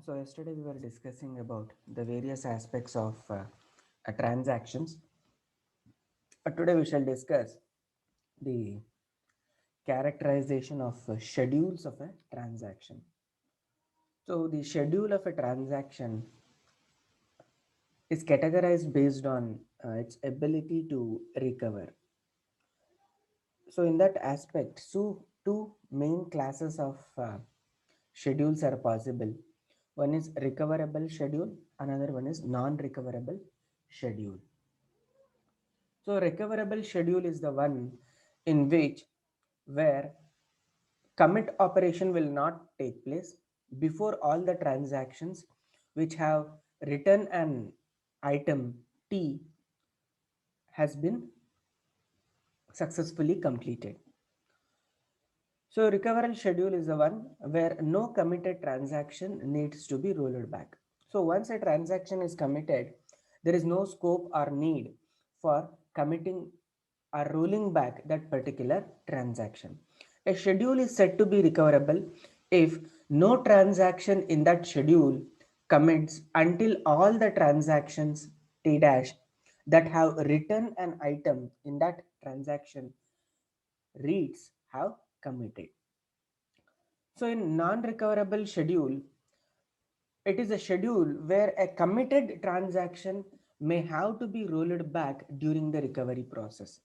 So yesterday we were discussing about the various aspects of transactions. Today we shall discuss the characterization of schedules of a transaction. So the schedule of a transaction is categorized based on its ability to recover. So in that aspect, so two main classes of schedules are possible. One is recoverable schedule, another one is non-recoverable schedule. So recoverable schedule is the one in which where commit operation will not take place before all the transactions which have written an item T has been successfully completed. So recoverable schedule is the one where no committed transaction needs to be rolled back. So once a transaction is committed, there is no scope or need for committing or rolling back that particular transaction. A schedule is said to be recoverable if no transaction in that schedule commits until all the transactions T dash that have written an item in that transaction reads have committed. So in non-recoverable schedule, it is a schedule where a committed transaction may have to be rolled back during the recovery process.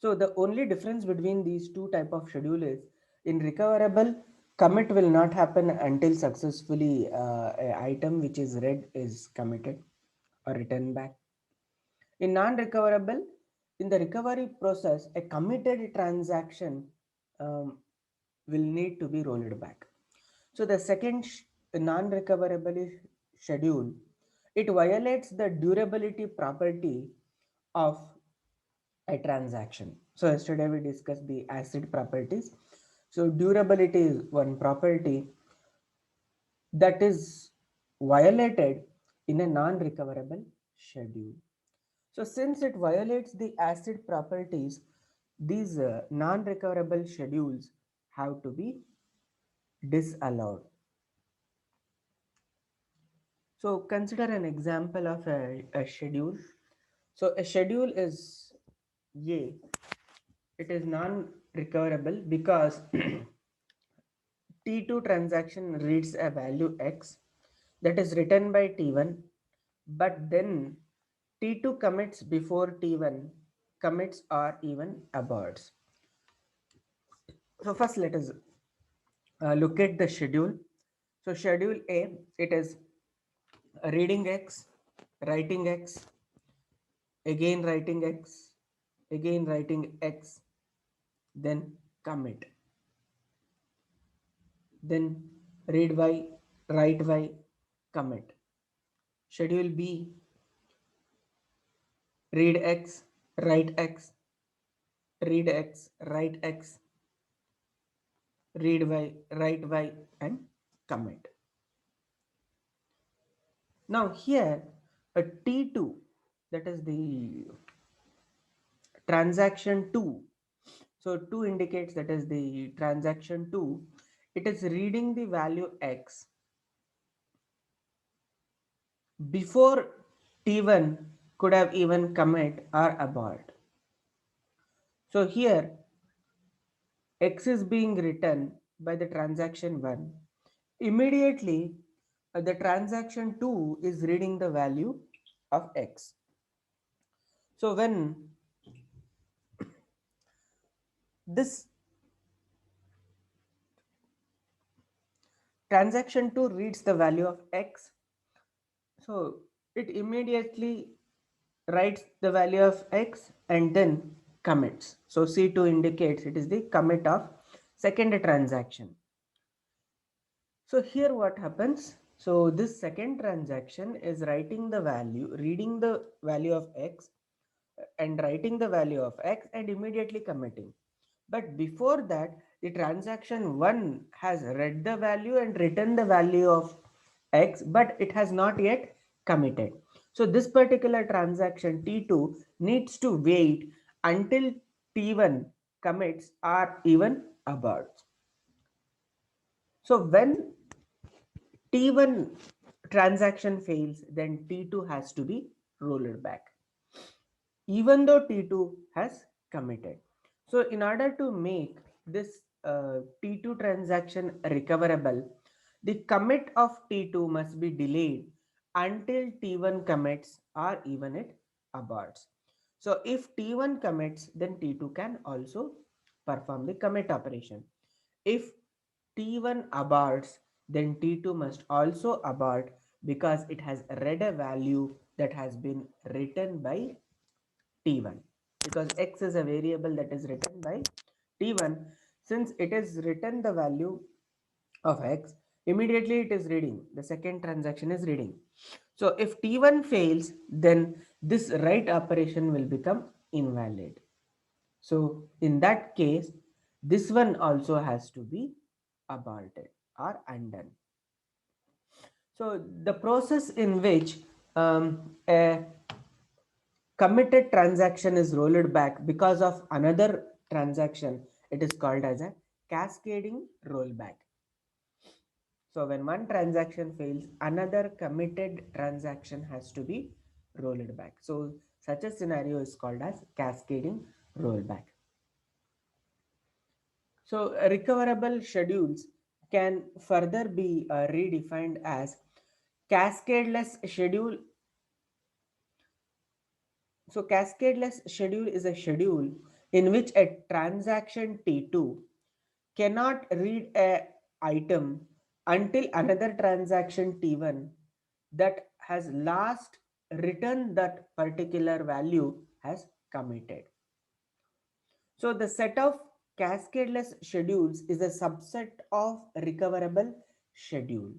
So the only difference between these two type of schedule is in recoverable, commit will not happen until successfully a item which is read is committed or written back. In non-recoverable, in the recovery process, a committed transaction um, will need to be rolled back. So the second non-recoverable schedule, it violates the durability property of a transaction. So yesterday we discussed the acid properties. So durability is one property that is violated in a non-recoverable schedule. So since it violates the acid properties, these non-recoverable schedules have to be disallowed. So consider an example of a schedule. So a schedule is A. It is non-recoverable because T2 transaction reads a value X that is written by T1, but then T2 commits before T1 commits or even aborts. So first let us look at the schedule. So schedule A, it is reading X, writing X, again writing X, again writing X, then commit, then read Y, write Y, commit. Schedule B, read X, write X, read X, write X, read Y, write Y, and commit. Now here a T2, that is the transaction 2. So 2 indicates that is the transaction 2. It is reading the value X before T1 could have even commit or abort. So here X is being written by the transaction 1. Immediately the transaction 2 is reading the value of X. So when this transaction 2 reads the value of X, so it immediately writes the value of X and then commits. So C2 indicates it is the commit of second transaction. So here what happens? So this second transaction is writing the value, reading the value of X and writing the value of X and immediately committing. But before that, the transaction 1 has read the value and written the value of X, but it has not yet committed. So this particular transaction T2 needs to wait until T1 commits or even aborts. So when T1 transaction fails, then T2 has to be rolled back, even though T2 has committed. So in order to make this T2 transaction recoverable, the commit of T2 must be delayed until T1 commits or even it aborts. So if T1 commits, then T2 can also perform the commit operation. If T1 aborts, then T2 must also abort because it has read a value that has been written by T1, because x is a variable that is written by T1. Since it is written the value of x, immediately it is reading. The second transaction is reading. So if T1 fails, then this write operation will become invalid. So in that case, this one also has to be aborted or undone. So the process in which a committed transaction is rolled back because of another transaction, it is called as a cascading rollback. So when one transaction fails, another committed transaction has to be rolled back. So such a scenario is called as cascading rollback. So recoverable schedules can further be redefined as cascadeless schedule. So cascadeless schedule is a schedule in which a transaction T2 cannot read a item until another transaction T1 that has last written that particular value has committed. So the set of cascadeless schedules is a subset of recoverable schedule.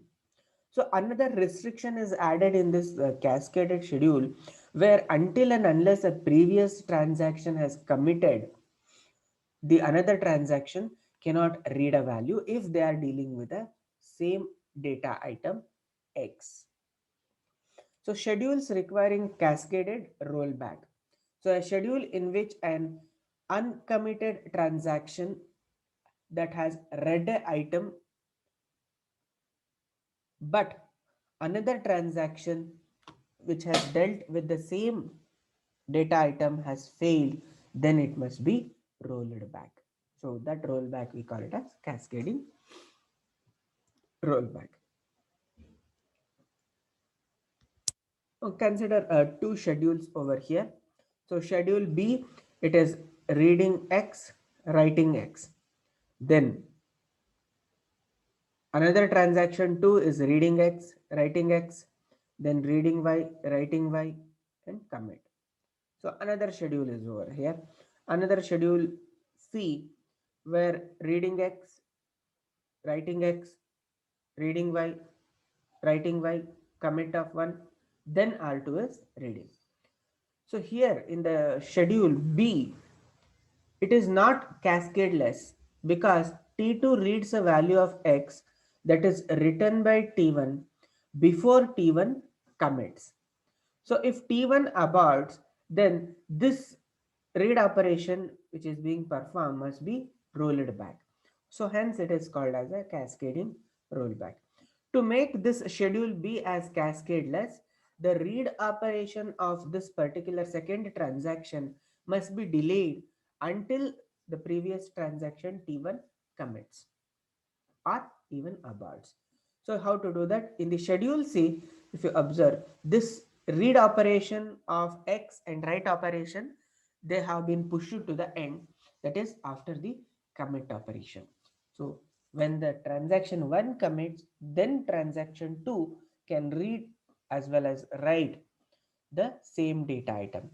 So another restriction is added in this cascaded schedule where until and unless a previous transaction has committed, the another transaction cannot read a value if they are dealing with the same data item X. So schedules requiring cascaded rollback. So a schedule in which an uncommitted transaction that has read a item but another transaction which has dealt with the same data item has failed, then it must be rolled back. So that rollback we call it as cascading rollback. Consider two schedules over here. So schedule B, it is reading X, writing X. Then another transaction 2 is reading X, writing X, then reading Y, writing Y, and commit. So another schedule is over here. Another schedule C, where reading X, writing X, reading Y, writing Y, commit of 1, then R2 is reading. So here in the schedule B, it is not cascadeless because T2 reads a value of X that is written by T1 before T1 commits. So if T1 aborts, then this read operation which is being performed must be rolled back. So hence it is called as a cascading rollback. To make this schedule be as cascadeless, the read operation of this particular second transaction must be delayed until the previous transaction T1 commits or even aborts. So how to do that? In the schedule C, if you observe this read operation of X and write operation, they have been pushed to the end, that is after the commit operation. So when the transaction 1 commits, then transaction 2 can read as well as write the same data item.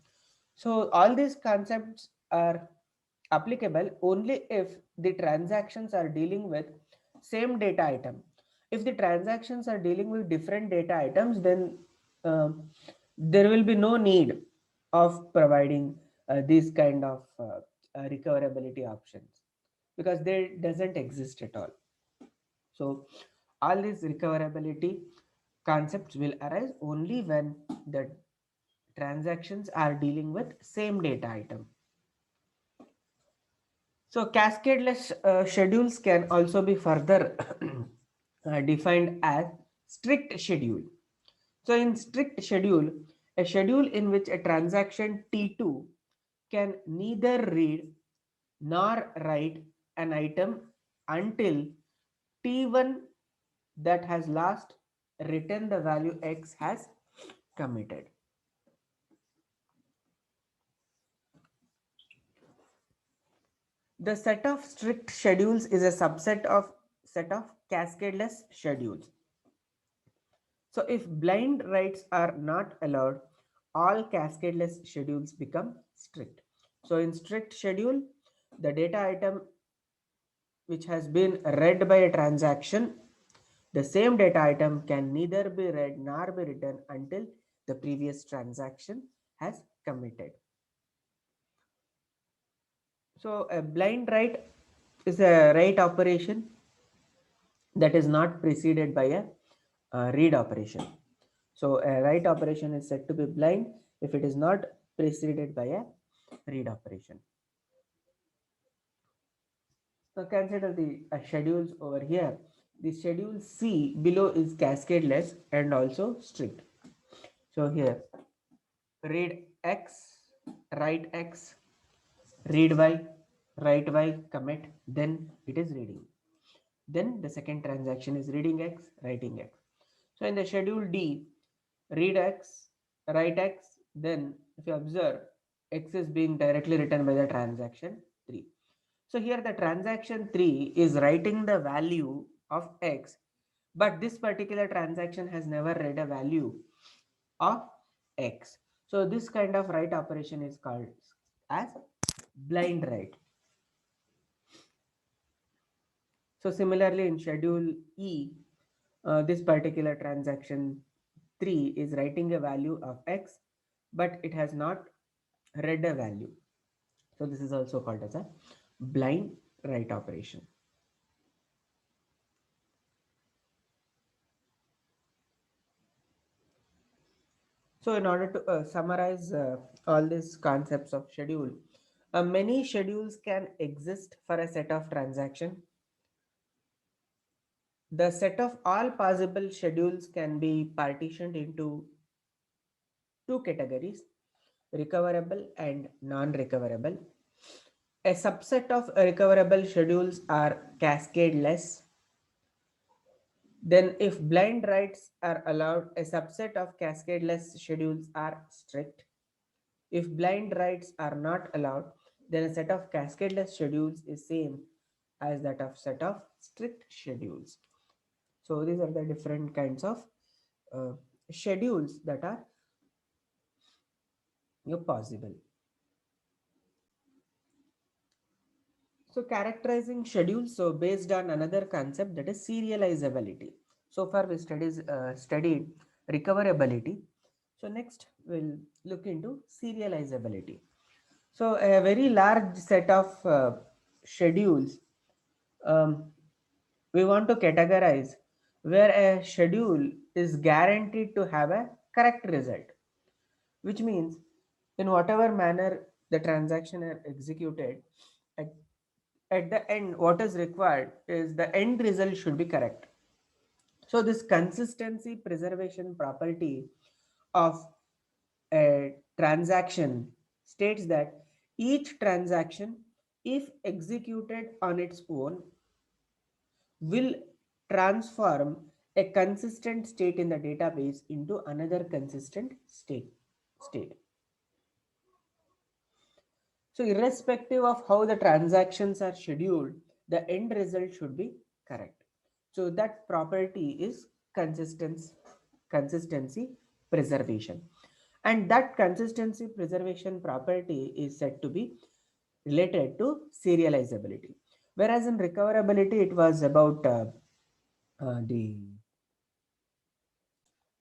So all these concepts are applicable only if the transactions are dealing with same data item. If the transactions are dealing with different data items, then there will be no need of providing these kind of recoverability options because they doesn't exist at all. So all these recoverability concepts will arise only when the transactions are dealing with same data item. So cascadeless schedules can also be further defined as strict schedule. So in strict schedule, a schedule in which a transaction T2 can neither read nor write an item until T1 that has last written the value X has committed. The set of strict schedules is a subset of set of cascadeless schedules. So if blind writes are not allowed, all cascadeless schedules become strict. So in strict schedule, the data item which has been read by a transaction, the same data item can neither be read nor be written until the previous transaction has committed. So a blind write is a write operation that is not preceded by a read operation. So a write operation is said to be blind if it is not preceded by a read operation. Now consider the schedules over here. The schedule C below is cascadeless and also strict. So here read X, write X, read Y, write Y, commit, then it is reading. Then the second transaction is reading X, writing X. So in the schedule D, read X, write X, then if you observe, X is being directly written by the transaction 3. So here the transaction 3 is writing the value of X, but this particular transaction has never read a value of X. So this kind of write operation is called as blind write. So similarly in schedule E, this particular transaction 3 is writing a value of X, but it has not read a value. So this is also called as a blind write operation. So in order to summarize all these concepts of schedule, many schedules can exist for a set of transaction. The set of all possible schedules can be partitioned into two categories: recoverable and non-recoverable. A subset of recoverable schedules are cascadeless. Then, if blind writes are allowed, a subset of cascadeless schedules are strict. If blind writes are not allowed, then a set of cascadeless schedules is same as that of set of strict schedules. So these are the different kinds of uh, schedules that are possible. So characterizing schedules, so based on another concept, that is serializability. So far we studied recoverability. So next we'll look into serializability. So a very large set of schedules um, we want to categorize where a schedule is guaranteed to have a correct result, which means in whatever manner the transaction are executed, at, at the end what is required is the end result should be correct. So this consistency preservation property of a transaction states that each transaction, if executed on its own, will transform a consistent state in the database into another consistent state. So irrespective of how the transactions are scheduled, the end result should be correct. So that property is consistency preservation. And that consistency preservation property is said to be related to serializability. Whereas in recoverability, the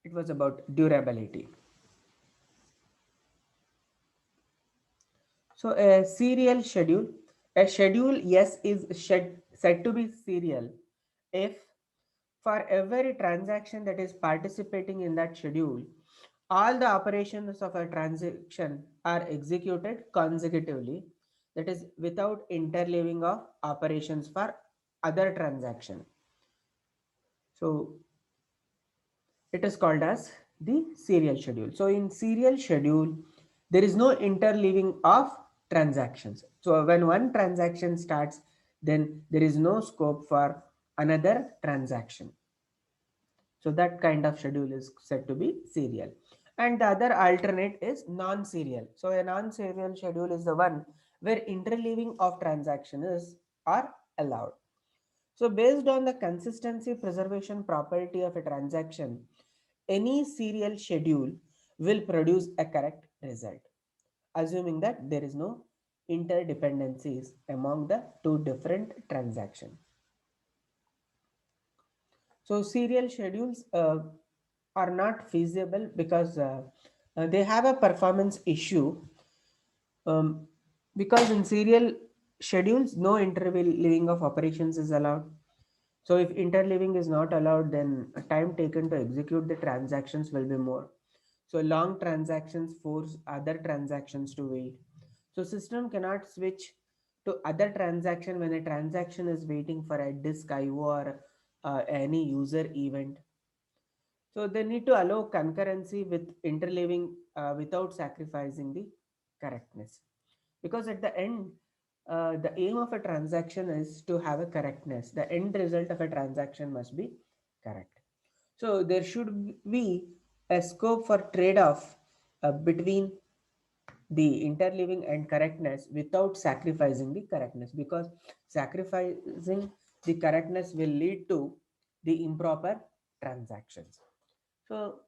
it was about durability. So a schedule yes is said to be serial if for every transaction that is participating in that schedule, all the operations of a transaction are executed consecutively, that is without interleaving of operations for other transaction. So It is called as the serial schedule. So in serial schedule, there is no interleaving of transactions. So when one transaction starts, then there is no scope for another transaction. So that kind of schedule is said to be serial. And the other alternate is non-serial. So a non-serial schedule is the one where interleaving of transactions are allowed. So based on the consistency preservation property of a transaction, any serial schedule will produce a correct result, assuming that there is no interdependencies among the two different transactions. So serial schedules are not feasible because they have a performance issue, um, because in serial schedules no interleaving of operations is allowed. So if interleaving is not allowed, then time taken to execute the transactions will be more. So long transactions force other transactions to wait. So system cannot switch to other transaction when a transaction is waiting for a disk IO or any user event. So they need to allow concurrency with interleaving without sacrificing the correctness. Because at the end, the aim of a transaction is to have a correctness. The end result of a transaction must be correct. So there should be a scope for trade-off between the interleaving and correctness without sacrificing the correctness, because sacrificing the correctness will lead to the improper transactions. So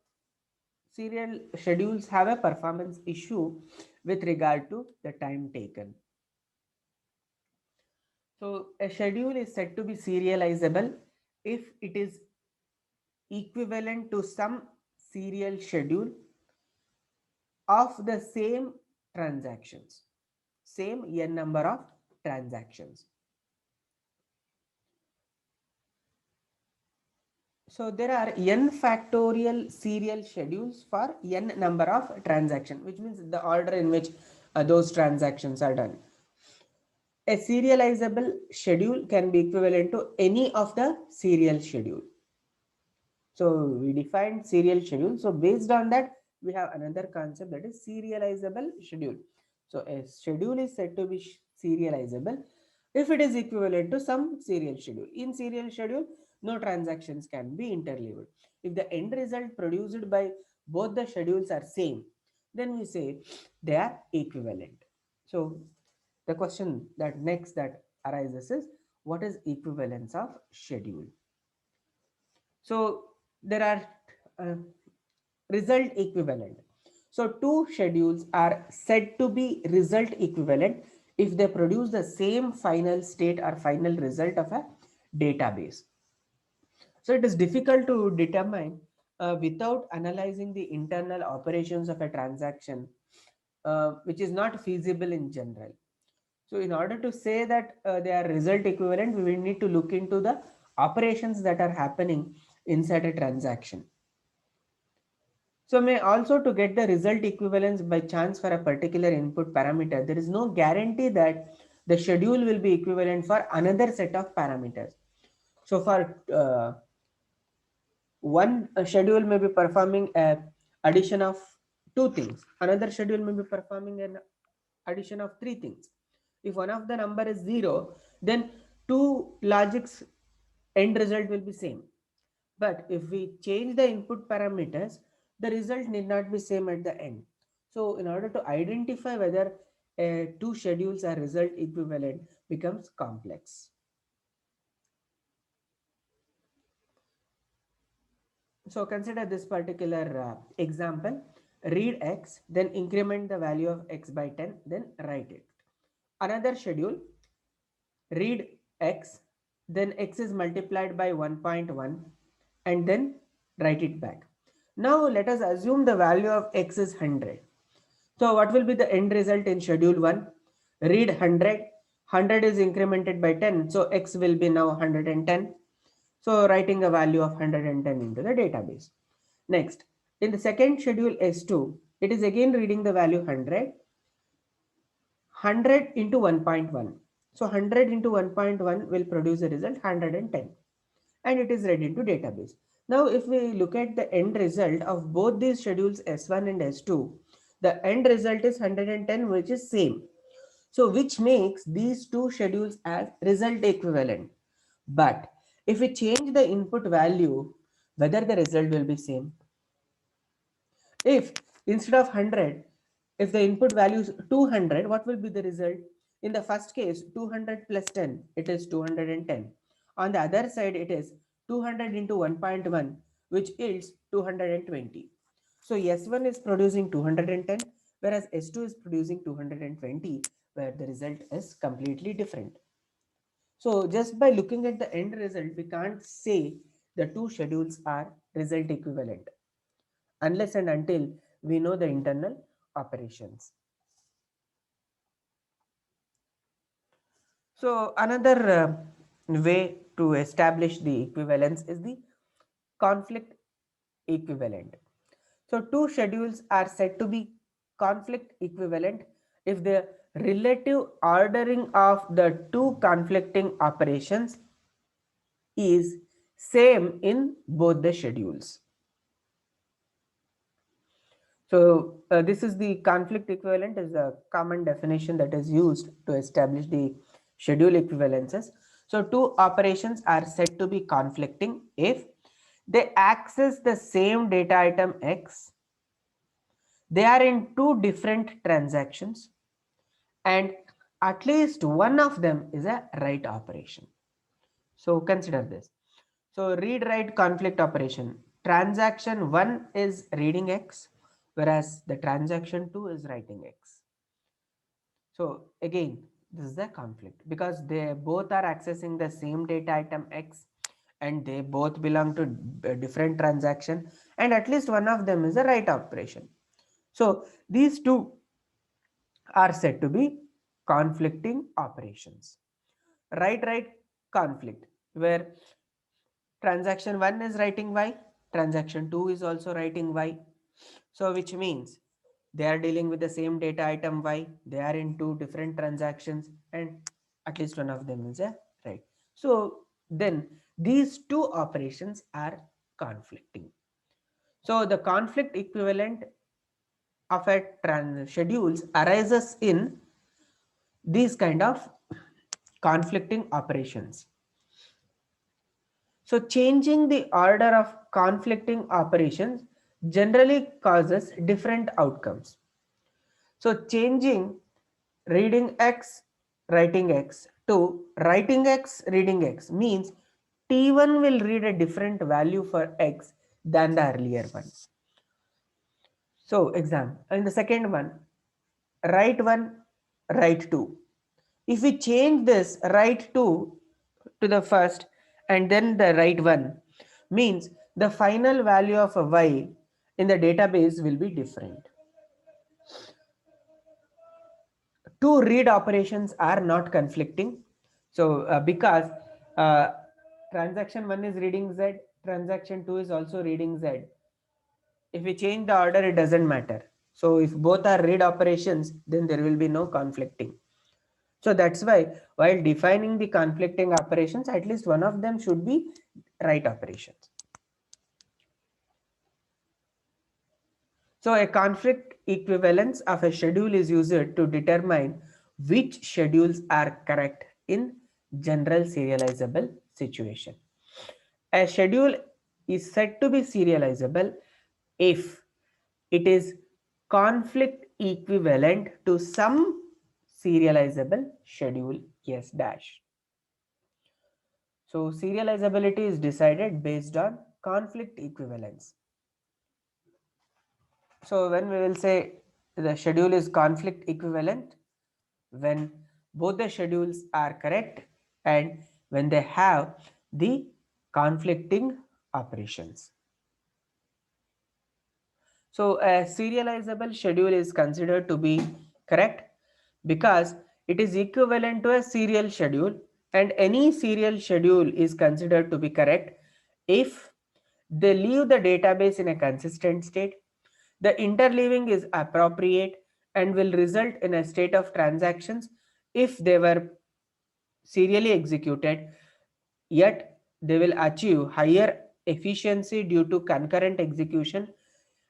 serial schedules have a performance issue with regard to the time taken. So a schedule is said to be serializable if it is equivalent to some serial schedule of the same transactions, same n number of transactions. So there are n factorial serial schedules for n number of transactions, which means the order in which those transactions are done. A serializable schedule can be equivalent to any of the serial schedule. So we defined serial schedule. So based on that, we have another concept, that is serializable schedule. So a schedule is said to be serializable if it is equivalent to some serial schedule. In serial schedule, no transactions can be interleaved. If the end result produced by both the schedules are same, then we say they are equivalent. So the question that next that arises is, what is equivalence of schedule? So there are uh, result equivalent. So two schedules are said to be result equivalent if they produce the same final state or final result of a database. So it is difficult to determine without analyzing the internal operations of a transaction, which is not feasible in general. So in order to say that they are result equivalent, we will need to look into the operations that are happening inside a transaction. So may also to get the result equivalence by chance for a particular input parameter, there is no guarantee that the schedule will be equivalent for another set of parameters. So for one schedule may be performing a addition of two things, another schedule may be performing an addition of three things. If one of the number is 0, then two logics end result will be same. But if we change the input parameters, the result need not be same at the end. So in order to identify whether two schedules are result equivalent becomes complex. So consider this particular example. Read x, then increment the value of x by 10, then write it. Another schedule, read x, then x is multiplied by 1.1 and then write it back. Now let us assume the value of x is 100. So what will be the end result in schedule 1? Read 100. 100 is incremented by 10. So x will be now 110. So writing a value of 110 into the database. Next, in the second schedule S2, it is again reading the value 100. 100 into 1.1. So 100 into 1.1 will produce a result 110 and it is read into database. Now, if we look at the end result of both these schedules S1 and S2, the end result is 110, which is same. So, which makes these two schedules as result equivalent. But if we change the input value, whether the result will be same. If instead of 100, if the input value is 200, what will be the result? In the first case, 200 plus 10, it is 210. On the other side, it is 200 into 1.1, which yields 220. So S1 is producing 210, whereas S2 is producing 220, where the result is completely different. So just by looking at the end result, we can't say the two schedules are result equivalent unless and until we know the internal operations. So another way to establish the equivalence is the conflict equivalent. So two schedules are said to be conflict equivalent if the relative ordering of the two conflicting operations is same in both the schedules. So this is the conflict equivalent is a common definition that is used to establish the schedule equivalences. So two operations are said to be conflicting if they access the same data item X, they are in two different transactions, and at least one of them is a write operation. So consider this. So read write conflict operation. Transaction 1 is reading X, whereas the transaction 2 is writing X. So again, this is the conflict because they both are accessing the same data item X and they both belong to a different transaction, and at least one of them is a write operation. So these two are said to be conflicting operations. Write write conflict where transaction 1 is writing Y, transaction 2 is also writing Y. So which means they are dealing with the same data item Y, they are in two different transactions, and at least one of them is a right. So then these two operations are conflicting. So the conflict equivalent of a schedules arises in these kind of conflicting operations. So changing the order of conflicting operations generally causes different outcomes. So changing reading X, writing X to writing X, reading X means T1 will read a different value for X than the earlier one. So example, and the second one, write 1, write 2. If we change this write 2 to the first and then the write 1 means the final value of a Y in the database will be different. Two read operations are not conflicting. So because uh, transaction 1 is reading Z, transaction 2 is also reading Z. If we change the order, it doesn't matter. So if both are read operations, then there will be no conflicting. So that's why while defining the conflicting operations, at least one of them should be write operations. So a conflict equivalence of a schedule is used to determine which schedules are correct in general serializable situation. A schedule is said to be serializable if it is conflict equivalent to some serializable schedule S dash. So serializability is decided based on conflict equivalence. So when we will say the schedule is conflict equivalent, when both the schedules are correct and when they have the conflicting operations. So a serializable schedule is considered to be correct because it is equivalent to a serial schedule, and any serial schedule is considered to be correct if they leave the database in a consistent state, the interleaving is appropriate and will result in a state of transactions if they were serially executed, yet they will achieve higher efficiency due to concurrent execution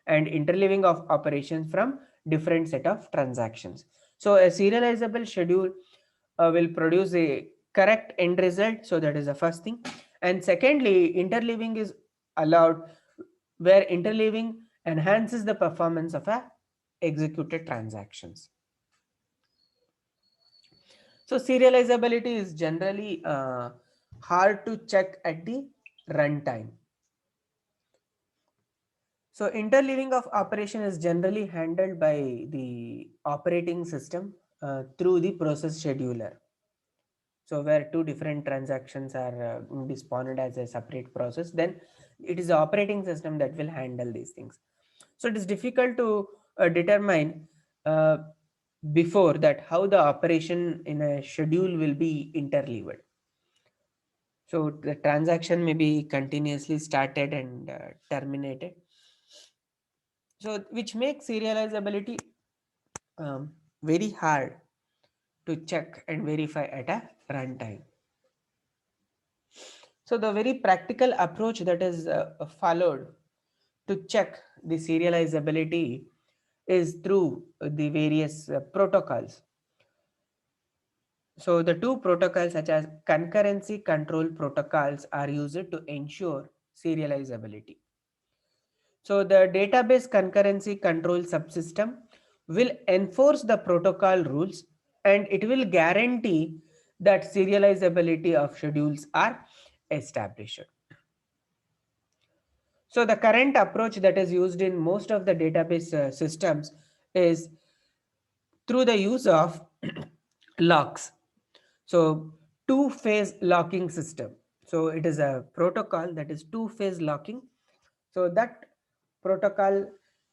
and interleaving of operations from different set of transactions. So a serializable schedule will produce a correct end result. So that is the first thing. And secondly, interleaving is allowed, where interleaving enhances the performance of a executed transactions. So serializability is generally hard to check at the runtime. So interleaving of operation is generally handled by the operating system through the process scheduler. So where two different transactions are be spawned as a separate process, then it is the operating system that will handle these things. So it is difficult to determine uh, before that how the operation in a schedule will be interleaved. So the transaction may be continuously started and terminated. So which makes serializability very hard to check and verify at a runtime. So the very practical approach that is followed to check the serializability is through the various protocols. So the two protocols such as concurrency control protocols are used to ensure serializability. So the database concurrency control subsystem will enforce the protocol rules, and it will guarantee that serializability of schedules are established. So the current approach that is used in most of the database systems is through the use of locks. So two-phase locking system. So it is a protocol that is two-phase locking. So that protocol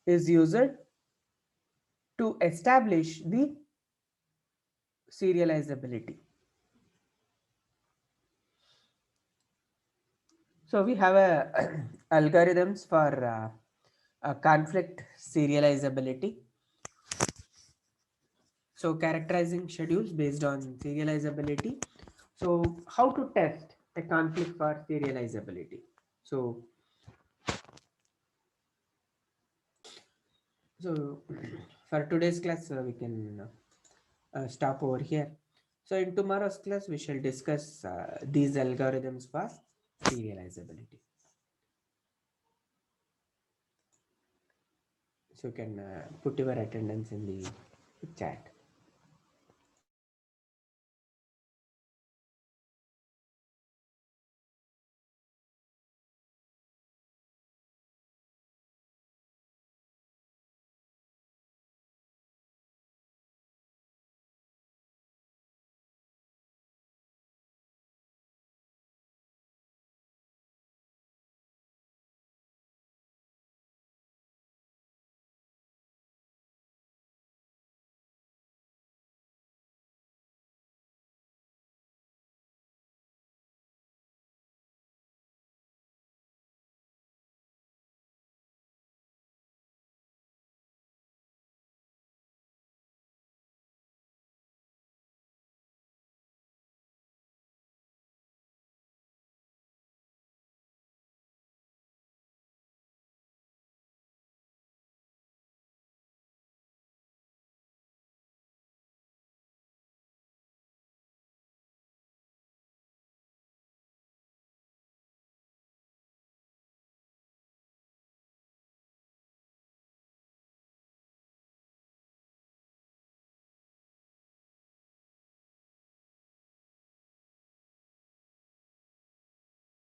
is used to establish the serializability. So we have a algorithms for a conflict serializability. So characterizing schedules based on serializability. So how to test a conflict for serializability? So so for today's class we can stop over here. So in tomorrow's class we shall discuss these algorithms for serializability. So you can put your attendance in the chat.